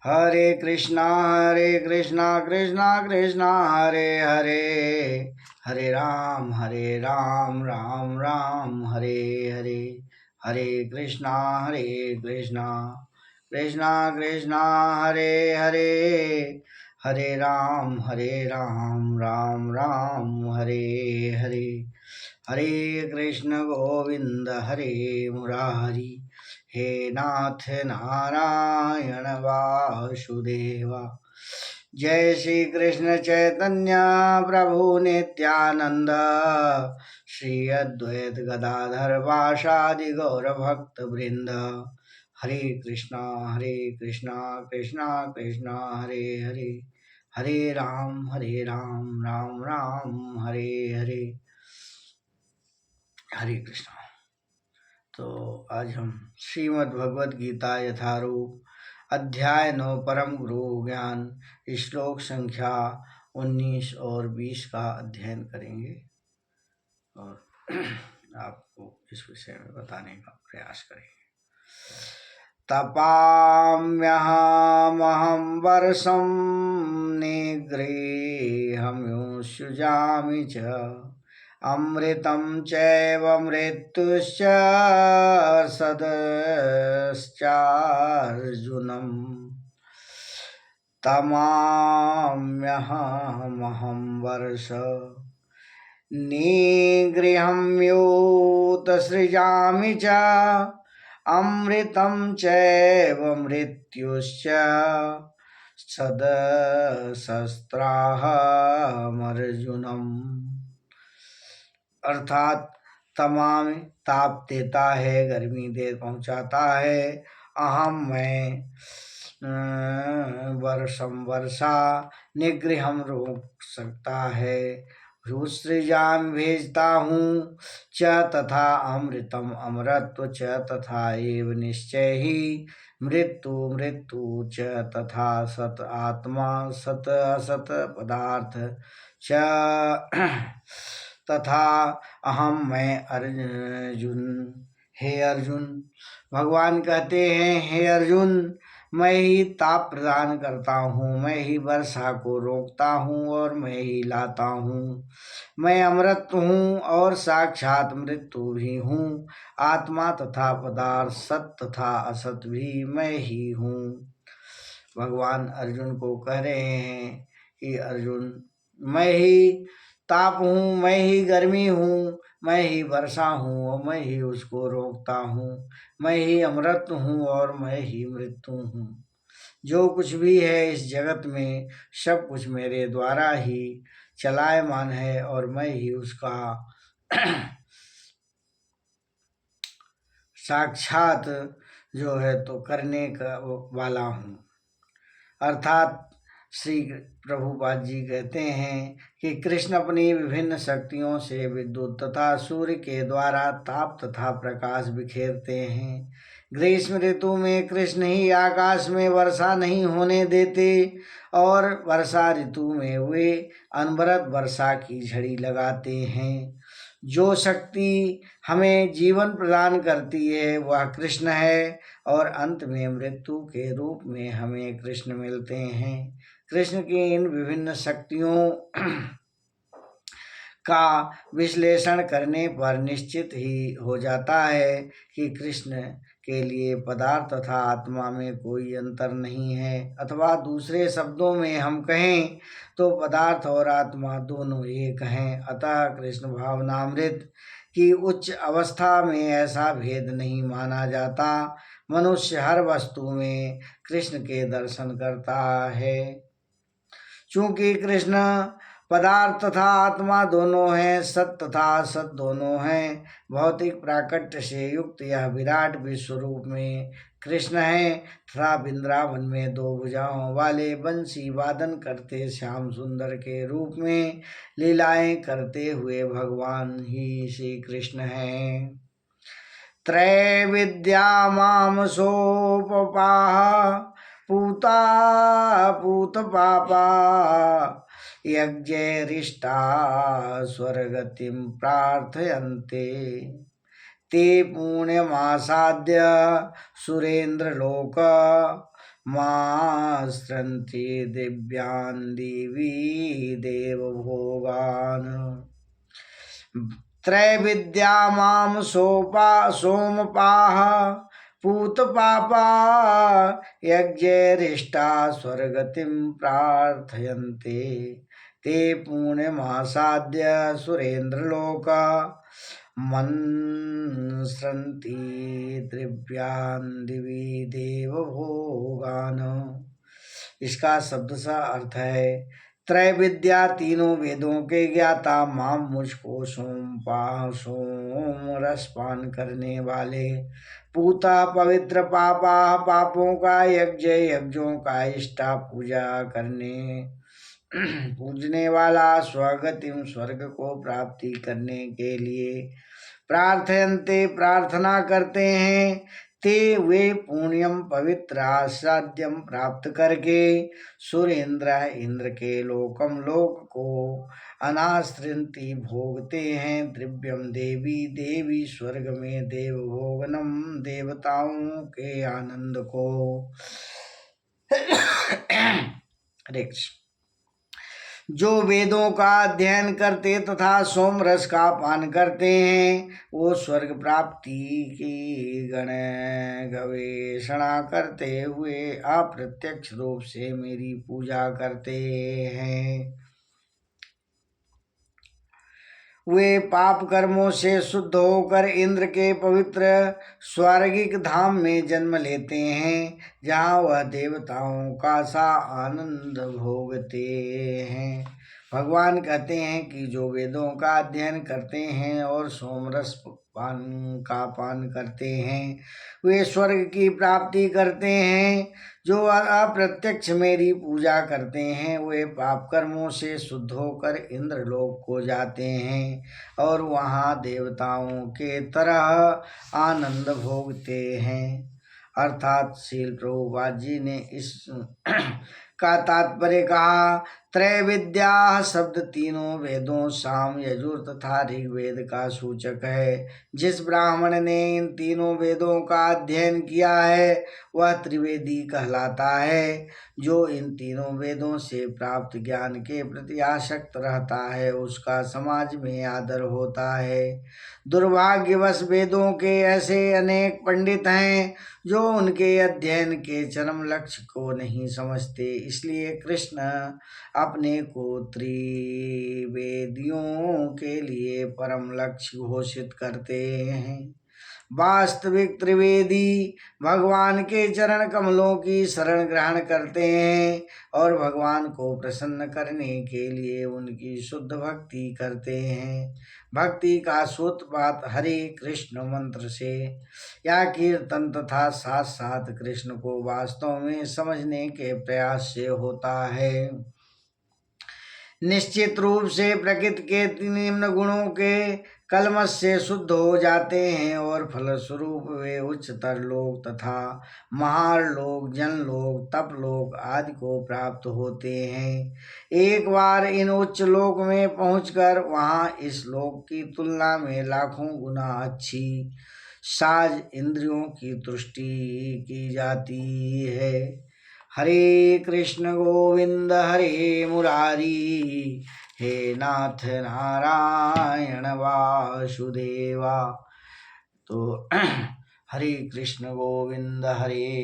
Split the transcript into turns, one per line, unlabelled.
हरे कृष्णा कृष्णा कृष्णा हरे हरे, हरे राम राम राम हरे हरे। हरे कृष्णा कृष्णा कृष्णा हरे हरे, हरे राम राम राम हरे हरे। हरे कृष्ण गोविंद हरे मुरारी, हे नाथ नारायण वासुदेवा। जय श्री कृष्ण चैतन्य प्रभु नित्यानंद, श्री अद्वैत गदाधर वासादि गौर भक्त वृंद। हरे कृष्णा कृष्णा कृष्णा हरे हरे, हरे राम राम राम हरे हरे। हरे कृष्णा। तो आज हम श्रीमद् भगवद गीता यथारूप अध्याय 9 परम गुरु ज्ञान श्लोक संख्या 19 और 20 का अध्ययन करेंगे और आपको इस विषय में बताने का प्रयास करेंगे। तपाम्यहमहं वर्षं निगृह्य सृजामि च, अमृतं चैव मृत्युश्च सदश्चार्जुनम्। तमाम्यहमहं वर्ष निगृह्य च, अमृतं चैव मृत्युश्च सदशस्त्राहमर्जुनम्। अर्थात तमाम ताप देता है, गर्मी दे पहुंचाता है। अहम मैं, वर्षा निगृहम रोक सकता है, रुसृजाम भेजता हूँ, च तथा अमृतम अमरत्व च तथा एव निश्चय ही, मृत्यु च तथा सत आत्मा सत असत पदार्थ च तथा अहम मैं अर्जुन। हे अर्जुन, भगवान कहते हैं, हे अर्जुन, मैं ही ताप प्रदान करता हूँ, मैं ही वर्षा को रोकता हूँ और मैं ही लाता हूँ। मैं अमृत हूँ और साक्षात मृत्यु भी हूँ। आत्मा तथा पदार्थ, सत तथा असत भी मैं ही हूँ। भगवान अर्जुन को कह रहे हैं कि अर्जुन, मैं ही ताप हूँ, मैं ही गर्मी हूँ, मैं ही वर्षा हूँ और मैं ही उसको रोकता हूँ। मैं ही अमृत हूँ और मैं ही मृत्यु हूँ। जो कुछ भी है इस जगत में, सब कुछ मेरे द्वारा ही चलायमान है और मैं ही उसका साक्षात जो है तो करने का वाला हूँ। अर्थात श्री प्रभुपाद जी कहते हैं कि कृष्ण अपनी विभिन्न शक्तियों से विद्युत तथा सूर्य के द्वारा ताप तथा प्रकाश बिखेरते हैं। ग्रीष्म ऋतु में कृष्ण ही आकाश में वर्षा नहीं होने देते और वर्षा ऋतु में वे अनवरत वर्षा की झड़ी लगाते हैं। जो शक्ति हमें जीवन प्रदान करती है वह कृष्ण है और अंत में मृत्यु के रूप में हमें कृष्ण मिलते हैं। कृष्ण की इन विभिन्न शक्तियों का विश्लेषण करने पर निश्चित ही हो जाता है कि कृष्ण के लिए पदार्थ तथा आत्मा में कोई अंतर नहीं है, अथवा दूसरे शब्दों में हम कहें तो पदार्थ और आत्मा दोनों एक हैं। अतः कृष्ण भावनामृत की उच्च अवस्था में ऐसा भेद नहीं माना जाता। मनुष्य हर वस्तु में कृष्ण के दर्शन करता है। चूंकि कृष्ण पदार्थ तथा आत्मा दोनों हैं, सत तथा असत दोनों हैं, भौतिक प्राकट्य से युक्त यह विराट विश्व रूप में कृष्ण है तथा वृंदावन में 2 भुजाओं वाले बंसी वादन करते श्याम सुंदर के रूप में लीलाएं करते हुए भगवान ही श्री कृष्ण हैं। त्रैविद्या मामसोपपाः पूता पूत पापा, यज्ञैरिष्टा स्वर्गतिं प्रार्थयन्ते, ते पुण्यमासाद्य सुरेन्द्रलोक मास्रन्ति दिव्यान् दिवि देवभोगान् त्रैविद्या मां सोमपाः पूतपापा यज्ञरिष्टा स्वर्गतिं प्रार्थयन्ते ते पुण्यमासाद्य सुरेन्द्रलोक मंस्रन्ति दिव्यान् दिवि देवभोगान्। इसका शब्द सा अर्थ है, त्रय विद्या तीनों वेदों के ज्ञाता माम मुझको सोम रस पान करने वाले, पूता पवित्र पापा पापों का यज्ञ यज्ञों का इष्टा पूजा करने पूजने वाला, स्वगतिम स्वर्ग को प्राप्ति करने के लिए प्रार्थयन्ते प्रार्थना करते हैं, ते वे पुण्यम पवित्र आसाद्यम प्राप्त करके सुरेंद्र इंद्र के लोकम लोक को अनाश्रिंति भोगते हैं, दिव्यम देवी देवी स्वर्ग में देव भोगनम देवताओं के आनंद को। जो वेदों का अध्ययन करते तथा सोम रस का पान करते हैं, वो स्वर्ग प्राप्ति की गवेषणा करते हुए अप्रत्यक्ष रूप से मेरी पूजा करते हैं। वे पाप कर्मों से शुद्ध होकर इंद्र के पवित्र स्वर्गिक धाम में जन्म लेते हैं, जहाँ वह देवताओं का सा आनंद भोगते हैं। भगवान कहते हैं कि जो वेदों का अध्ययन करते हैं और सोमरस का पान करते हैं, वे स्वर्ग की प्राप्ति करते हैं। जो अप्रत्यक्ष मेरी पूजा करते हैं, वे पाप कर्मों से शुद्ध होकर इंद्रलोक को जाते हैं और वहाँ देवताओं के तरह आनंद भोगते हैं। अर्थात श्रील प्रभुपाद जी ने इस का तात्पर्य कहा, त्रय विद्या शब्द तीनों वेदों साम यजुर तथा ऋग्वेद का सूचक है। जिस ब्राह्मण ने इन तीनों वेदों का अध्ययन किया है वह त्रिवेदी कहलाता है। जो इन तीनों वेदों से प्राप्त ज्ञान के प्रति आसक्त रहता है उसका समाज में आदर होता है। दुर्भाग्यवश वेदों के ऐसे अनेक पंडित हैं जो उनके अध्ययन के चरम लक्ष्य को नहीं समझते, इसलिए कृष्ण अपने को त्रिवेदियों के लिए परम लक्ष्य घोषित करते हैं। वास्तविक त्रिवेदी भगवान के चरण कमलों की शरण ग्रहण करते हैं और भगवान को प्रसन्न करने के लिए उनकी शुद्ध भक्ति करते हैं। भक्ति का सूत्रपात हरे कृष्ण मंत्र से या कीर्तन तथा साथ साथ कृष्ण को वास्तव में समझने के प्रयास से होता है। निश्चित रूप से प्रकृति के निम्न गुणों के कलमश से शुद्ध हो जाते हैं और फलस्वरूप वे उच्चतर लोक तथा महार लोक, जनलोक, तपलोक आदि को प्राप्त होते हैं। एक बार इन उच्च लोक में पहुंचकर वहां इस लोक की तुलना में लाखों गुना अच्छी साज इंद्रियों की तुष्टि की जाती है। हरे कृष्ण गोविंद हरे मुरारी, हे नाथ नारायण वासुदेवा। तो हरे कृष्ण गोविंद हरे